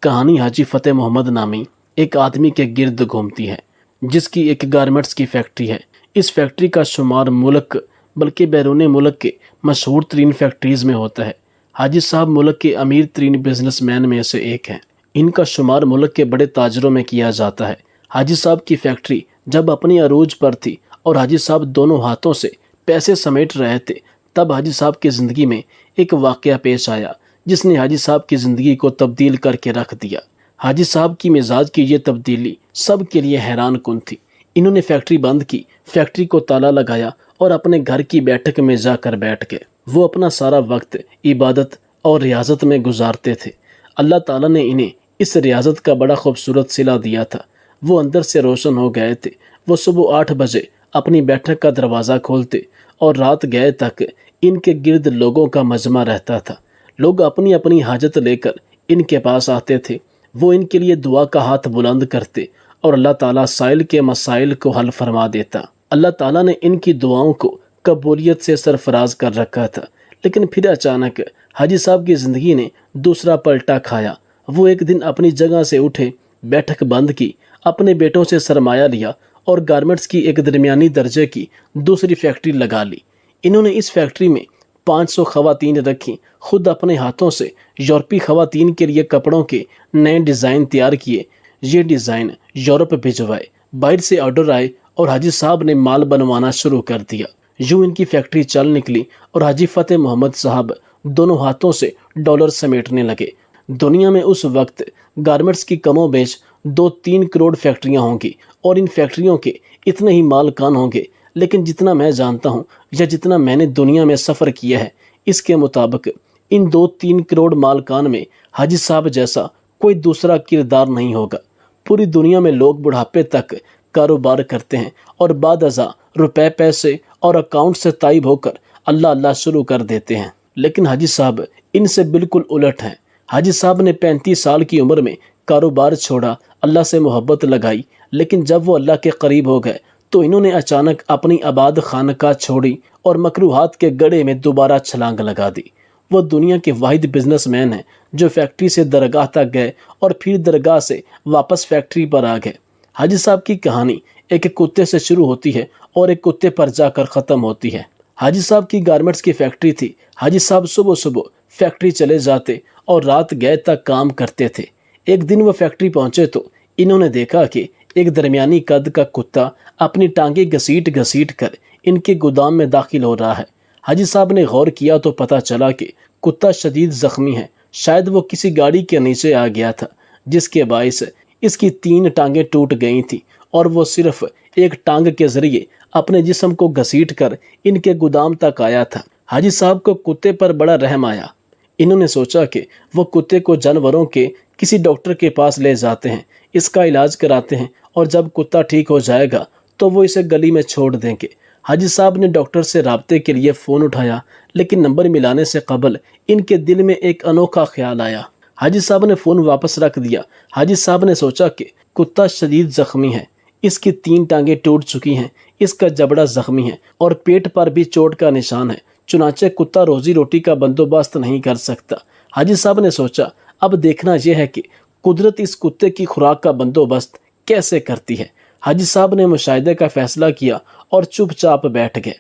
कहानी हाजी फ़तेह मोहम्मद नामी एक आदमी के गिर्द घूमती है जिसकी एक गारमेंट्स की फैक्ट्री है। इस फैक्ट्री का शुमार मुल्क बल्कि बैरून मुल्क के मशहूर तरीन फैक्ट्रीज़ में होता है। हाजी साहब मुल्क के अमीर तरीन बिजनेसमैन में से एक हैं। इनका शुमार मुल्क के बड़े ताजरों में किया जाता है। हाजी साहब की फैक्ट्री जब अपनी अरूज पर थी और हाजी साहब दोनों हाथों से पैसे समेट रहे थे, तब हाजी साहब की ज़िंदगी में एक वाक़या पेश आया जिसने हाजी साहब की ज़िंदगी को तब्दील करके रख दिया। हाजी साहब की मिजाज की ये तब्दीली सब के लिए हैरान कुन थी। इन्होंने फैक्ट्री बंद की, फैक्ट्री को ताला लगाया और अपने घर की बैठक में जाकर बैठ गए। वो अपना सारा वक्त इबादत और रियाजत में गुजारते थे। अल्लाह ताला ने इन्हें इस रियाजत का बड़ा खूबसूरत सिला दिया था। वो अंदर से रोशन हो गए थे। वो सुबह 8 बजे अपनी बैठक का दरवाज़ा खोलते और रात गए तक इनके गिर्द लोगों का मजमा रहता था। लोग अपनी अपनी हाजत लेकर इनके पास आते थे। वो इनके लिए दुआ का हाथ बुलंद करते और अल्लाह ताला साइल के मसाइल को हल फरमा देता। अल्लाह ताला ने इनकी दुआओं को कबूलियत से सरफराज कर रखा था। लेकिन फिर अचानक हाजी साहब की ज़िंदगी ने दूसरा पलटा खाया। वो एक दिन अपनी जगह से उठे, बैठक बंद की, अपने बेटों से सरमाया लिया और गारमेंट्स की एक दरमियानी दर्जे की दूसरी फैक्ट्री लगा ली। इन्होंने इस फैक्ट्री में 500 ख़वातीन रखी। खुद अपने हाथों से यूरोपी ख़वातीन के लिए कपड़ों के नए डिज़ाइन तैयार किए। ये डिज़ाइन यूरोप भिजवाए, बाहर से ऑर्डर आए और हाजी साहब ने माल बनवाना शुरू कर दिया। यूँ इनकी फैक्ट्री चल निकली और हाजी फ़तेह मोहम्मद साहब दोनों हाथों से डॉलर समेटने लगे। दुनिया में उस वक्त गारमेंट्स की कमोबेश 2-3 करोड़ फैक्ट्रियाँ होंगी और इन फैक्ट्रियों के इतने ही मालकान होंगे। लेकिन जितना मैं जानता हूँ या जितना मैंने दुनिया में सफ़र किया है, इसके मुताबिक इन 2-3 करोड़ मालकान में हाजी साहब जैसा कोई दूसरा किरदार नहीं होगा। पूरी दुनिया में लोग बुढ़ापे तक कारोबार करते हैं और बाद अज़ा रुपए पैसे और अकाउंट से ताइब होकर अल्लाह अल्लाह शुरू कर देते हैं। लेकिन हाजी साहब इनसे बिल्कुल उलट हैं। हाजी साहब ने 35 साल की उम्र में कारोबार छोड़ा, अल्लाह से मोहब्बत लगाई। लेकिन जब वो अल्लाह के करीब हो गए तो इन्होंने अचानक अपनी आबाद खानका छोड़ी और मकरूहात के गड्ढे में दोबारा छलांग लगा दी। वो दुनिया के वाहिद बिजनेसमैन हैं जो फैक्ट्री से दरगाह तक गए और फिर दरगाह से वापस फैक्ट्री पर आ गए। हाजी साहब की कहानी एक कुत्ते से शुरू होती है और एक कुत्ते पर जाकर ख़त्म होती है। हाजी साहब की गारमेंट्स की फैक्ट्री थी। हाजी साहब सुबह सुबह फैक्ट्री चले जाते और रात गए तक काम करते थे। एक दिन वो फैक्ट्री पहुंचे तो इन्होंने देखा कि एक दरमियानी कद का कुत्ता अपनी टांगे घसीट घसीट कर इनके गोदाम में दाखिल हो रहा है। हाजी साहब ने गौर किया तो पता चला कि कुत्ता शदीद ज़ख्मी है। शायद वो किसी गाड़ी के नीचे आ गया था जिसके बायस इसकी 3 टांगें टूट गई थी और वो सिर्फ एक टांग के ज़रिए अपने जिस्म को घसीट कर इनके गोदाम तक आया था। हाजी साहब को कुत्ते पर बड़ा रहम आया। इन्होंने सोचा कि वो कुत्ते को जानवरों के किसी डॉक्टर के पास ले जाते हैं, इसका इलाज कराते हैं और जब कुत्ता ठीक हो जाएगा तो वो इसे गली में छोड़ देंगे। हाजी साहब ने डॉक्टर से राब्ते के लिए फ़ोन उठाया, लेकिन नंबर मिलाने से कबल इनके दिल में एक अनोखा ख्याल आया। हाजी साहब ने फ़ोन वापस रख दिया। हाजी साहब ने सोचा कि कुत्ता शदीद ज़ख्मी है, इसकी 3 टांगें टूट चुकी हैं, इसका जबड़ा ज़ख्मी है और पेट पर भी चोट का निशान है। चुनाचे कुत्ता रोज़ी रोटी का बंदोबस्त नहीं कर सकता। हाजी साहब ने सोचा अब देखना यह है कि कुदरत इस कुत्ते की खुराक का बंदोबस्त कैसे करती है। हाजी साहब ने मुशाहिदे का फैसला किया और चुपचाप बैठ गए।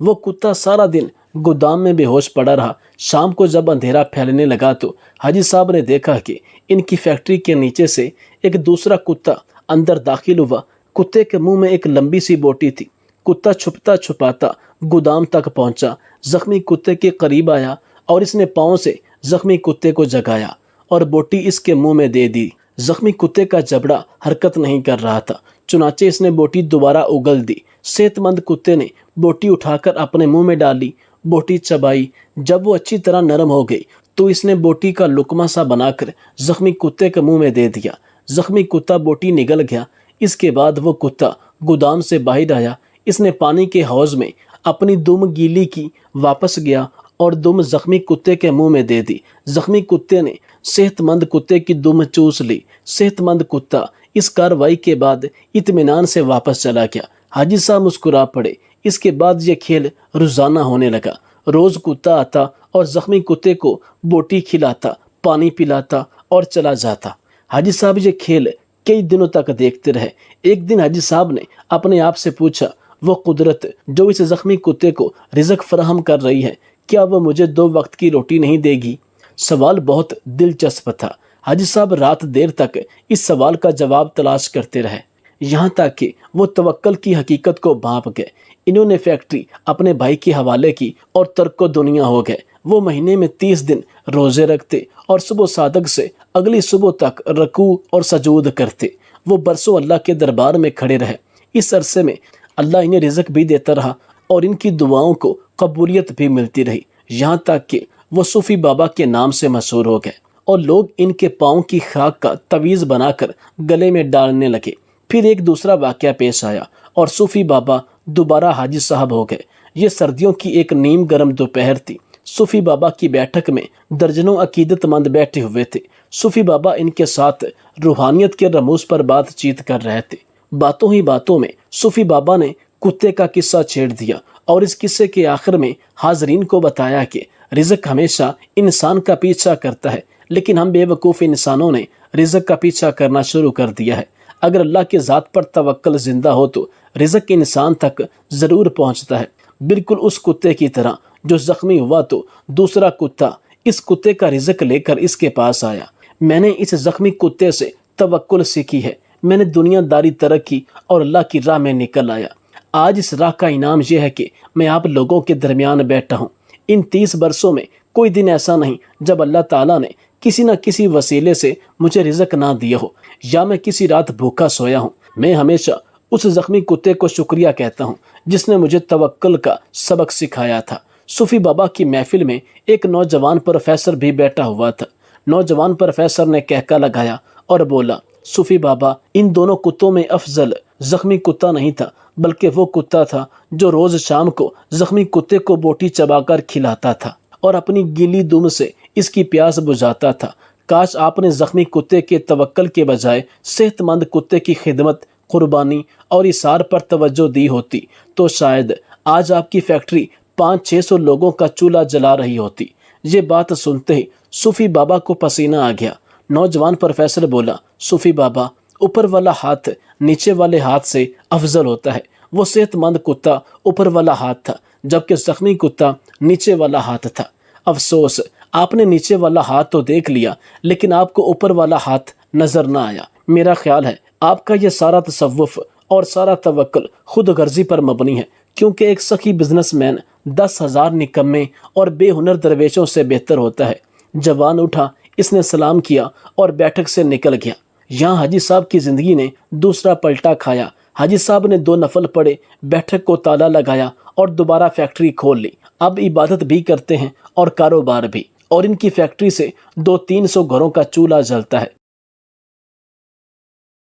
वो कुत्ता सारा दिन गोदाम में बेहोश पड़ा रहा। शाम को जब अंधेरा फैलने लगा तो हाजी साहब ने देखा कि इनकी फैक्ट्री के नीचे से एक दूसरा कुत्ता अंदर दाखिल हुआ। कुत्ते के मुंह में एक लंबी सी बोटी थी। कुत्ता छुपता छुपाता गोदाम तक पहुंचा, जख्मी कुत्ते के करीब आया और इसने पाँव से जख्मी कुत्ते को जगाया और बोटी इसके मुंह में दे दी। जख्मी कुत्ते का जबड़ा हरकत नहीं कर रहा था। चुनाचे इसने बोटी दोबारा उगल दी। सेहतमंद कुत्ते ने बोटी उठाकर अपने मुंह में डाली, बोटी चबाई। जब वो अच्छी तरह नरम हो गई तो इसने बोटी का लुकमा सा बनाकर जख्मी कुत्ते के मुंह में दे दिया। जख्मी कुत्ता बोटी निगल गया। इसके बाद वो कुत्ता गोदाम से बाहर आया। इसने पानी के हौज में अपनी दुम गीली की, वापस गया और दुम जख्मी कुत्ते के मुंह में दे दी। जख्मी कुत्ते ने सेहतमंद कुत्ते की दुम चूस ली। सेहतमंद कुत्ता इस कार्रवाई के बाद इत्मीनान से वापस चला गया। हाजी साहब मुस्कुरा पड़े। इसके बाद ये खेल रोज़ाना होने लगा। रोज़ कुत्ता आता और जख्मी कुत्ते को बोटी खिलाता, पानी पिलाता और चला जाता। हाजी साहब ये खेल कई दिनों तक देखते रहे। एक दिन हाजी साहब ने अपने आप से पूछा, वो कुदरत जो इस जख्मी कुत्ते को रिज़्क फराहम कर रही है, क्या वो मुझे 2 वक्त की रोटी नहीं देगी? सवाल बहुत दिलचस्प था। हाजी साहब रात देर तक इस सवाल का जवाब तलाश करते रहे, यहाँ तक कि वो तवक्कल की हकीकत को भांप गए। इन्होंने फैक्ट्री अपने भाई के हवाले की और तर्को दुनिया हो गए। वो महीने में 30 दिन रोज़े रखते और सुबह सादक से अगली सुबह तक रकू और सजूद करते। वो बरसों अल्लाह के दरबार में खड़े रहे। इस अरसे में अल्लाह इन्हें रिज़्क भी देता रहा और इनकी दुआओं को कबूलियत भी मिलती रही, यहाँ तक कि वो सूफी बाबा के नाम से मशहूर हो गए और लोग इनके पाँव की खाक का तवीज़ बनाकर गले में डालने लगे। फिर एक दूसरा वाक़या पेश आया और सूफी बाबा दोबारा हाजी साहब हो गए। ये सर्दियों की एक नीम गर्म दोपहर थी। सूफी बाबा की बैठक में दर्जनों अकीदतमंद बैठे हुए थे। सूफी बाबा इनके साथ रूहानियत के रमूज पर बातचीत कर रहे थे। बातों ही बातों में सूफी बाबा ने कुत्ते का किस्सा छेड़ दिया और इस किस्से के आखिर में हाजरीन को बताया कि रिज़्क हमेशा इंसान का पीछा करता है, लेकिन हम बेवकूफ़ इंसानों ने रिज़्क का पीछा करना शुरू कर दिया है। अगर अल्लाह के ज़ात पर तवक्कल जिंदा हो तो रिज़्क इंसान तक ज़रूर पहुंचता है, बिल्कुल उस कुत्ते की तरह जो ज़ख्मी हुआ तो दूसरा कुत्ता इस कुत्ते का रिज़्क लेकर इसके पास आया। मैंने इस ज़ख्मी कुत्ते से तवक्कुल सीखी है। मैंने दुनियादारी तरक की और अल्लाह की राह में निकल आया। आज इस राह का इनाम यह है कि मैं आप लोगों के दरमियान बैठा हूँ। इन 30 बरसों में कोई दिन ऐसा नहीं जब अल्लाह ताला ने किसी न किसी वसीले से मुझे रिज़्क ना दिया हो या मैं किसी रात भूखा सोया हूँ। मैं हमेशा उस ज़ख्मी कुत्ते को शुक्रिया कहता हूँ जिसने मुझे तवक्कुल का सबक सिखाया था। सूफी बाबा की महफिल में एक नौजवान प्रोफेसर भी बैठा हुआ था। नौजवान प्रोफेसर ने कहका लगाया और बोला, सूफी बाबा, इन दोनों कुत्तों में अफजल ज़ख्मी कुत्ता नहीं था, बल्कि वो कुत्ता था जो रोज़ शाम को ज़ख्मी कुत्ते को बोटी चबाकर खिलाता था और अपनी गीली दुम से इसकी प्यास बुझाता था। काश आपने ज़ख्मी कुत्ते के तवक्कल के बजाय सेहतमंद कुत्ते की खिदमत, कुर्बानी और इसार पर तवज्जो दी होती तो शायद आज आपकी फैक्ट्री 500-600 लोगों का चूल्हा जला रही होती। ये बात सुनते ही सूफी बाबा को पसीना आ गया। नौजवान प्रोफेसर बोला, सूफी बाबा, ऊपर वाला हाथ नीचे वाले हाथ से अफजल होता है। वो सेहतमंद कुत्ता ऊपर वाला हाथ था, जबकि जख्मी कुत्ता नीचे वाला हाथ था। अफसोस, आपने नीचे वाला हाथ तो देख लिया, लेकिन आपको ऊपर वाला हाथ नजर ना आया। मेरा ख्याल है आपका ये सारा तसव्वुफ और सारा तवक्कुल खुद गर्जी पर मबनी है, क्योंकि एक सखी बिजनेसमैन 10,000 निकम्मे और बेहुनर दरवेशों से बेहतर होता है। जवान उठा, इसने सलाम किया और बैठक से निकल गया। यहाँ हाजी साहब की जिंदगी ने दूसरा पलटा खाया। हाजी साहब ने 2 नफल पढ़े, बैठक को ताला लगाया और दोबारा फैक्ट्री खोल ली। अब इबादत भी करते हैं और कारोबार भी, और इनकी फैक्ट्री से 200-300 घरों का चूल्हा जलता है।